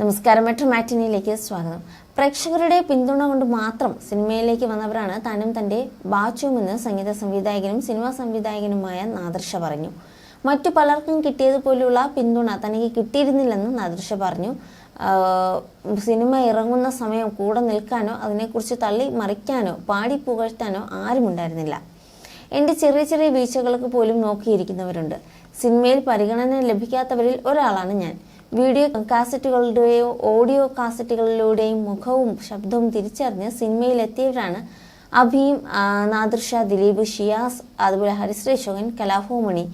നമസ്കാരം, മെട്രോ മാറ്റിനിയിലേക്ക് സ്വാഗതം. പ്രേക്ഷകരുടെ പിന്തുണ കൊണ്ട് മാത്രം സിനിമയിലേക്ക് വന്നവരാണ് താനും തന്റെ ബാച്ചുമെന്ന് സംഗീത സംവിധായകനും സിനിമാ സംവിധായകനുമായ നാദിർഷ പറഞ്ഞു. മറ്റു പലർക്കും കിട്ടിയതുപോലുള്ള പിന്തുണ തനിക്ക് കിട്ടിയിരുന്നില്ലെന്ന് നാദിർഷ പറഞ്ഞു. സിനിമ ഇറങ്ങുന്ന സമയം കൂടെ നിൽക്കാനോ അതിനെക്കുറിച്ച് തള്ളി മറിക്കാനോ പാടി പുകഴ്ത്താനോ ആരുമുണ്ടായിരുന്നില്ല. എൻ്റെ ചെറിയ ചെറിയ വീഴ്ചകൾക്ക് പോലും നോക്കിയിരിക്കുന്നവരുണ്ട്. സിനിമയിൽ പരിഗണന ലഭിക്കാത്തവരിൽ ഒരാളാണ് ഞാൻ. വീഡിയോ കാസറ്റുകളുടെയോ ഓഡിയോ കാസറ്റുകളിലൂടെയും മുഖവും ശബ്ദവും തിരിച്ചറിഞ്ഞ് സിനിമയിലെത്തിയവരാണ് അഭിയും, നാദിർഷ, ദിലീപ്, ഷിയാസ്, അതുപോലെ ഹരിശ്രീ അശോകൻ, കലാഭവമണി,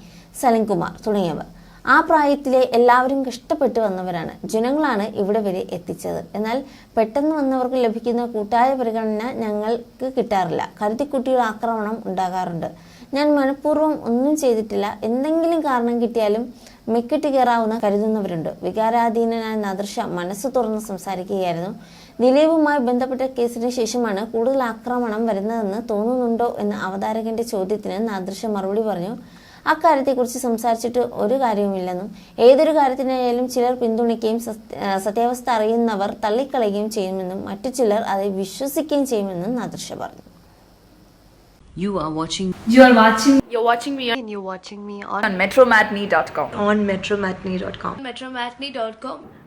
സലിംകുമാർ തുടങ്ങിയവർ. ആ പ്രായത്തിലെ എല്ലാവരും കഷ്ടപ്പെട്ടു വന്നവരാണ്. ജനങ്ങളാണ് ഇവിടെ വരെ എത്തിച്ചത്. എന്നാൽ പെട്ടെന്ന് വന്നവർക്ക് ലഭിക്കുന്ന കൂട്ടായ പരിഗണന ഞങ്ങൾക്ക് കിട്ടാറില്ല. കരുതിക്കുട്ടിയുടെ ആക്രമണം ഉണ്ടാകാറുണ്ട്. ഞാൻ മനഃപൂർവ്വം ഒന്നും ചെയ്തിട്ടില്ല. എന്തെങ്കിലും കാരണം കിട്ടിയാലും മെക്കിട്ട് കയറാവുന്ന കരുതുന്നവരുണ്ട്. വികാരാധീനനായ നാദിർഷ മനസ്സ് തുറന്ന് സംസാരിക്കുകയായിരുന്നു. ദിലീപുമായി ബന്ധപ്പെട്ട കേസിന് ശേഷമാണ് കൂടുതൽ ആക്രമണം വരുന്നതെന്ന് തോന്നുന്നുണ്ടോ എന്ന അവതാരകന്റെ ചോദ്യത്തിന് നാദിർഷ മറുപടി പറഞ്ഞു. അക്കാര്യത്തെക്കുറിച്ച് സംസാരിച്ചിട്ട് ഒരു കാര്യവുമില്ലെന്നും ഏതൊരു കാര്യത്തിനായാലും ചിലർ പിന്തുണയ്ക്കുകയും സത്യാവസ്ഥ അറിയുന്നവർ തള്ളിക്കളയുകയും ചെയ്യുമെന്നും മറ്റു ചിലർ அதை വിശ്വസിക്കുകയും ചെയ്യുമെന്നും നാദിർഷ പറഞ്ഞു. You're watching me on metromatney.com.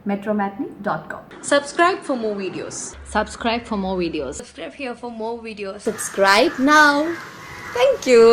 metromatney.com. Subscribe for more videos. Subscribe for more videos. Subscribe here for more videos. Subscribe now. Thank you.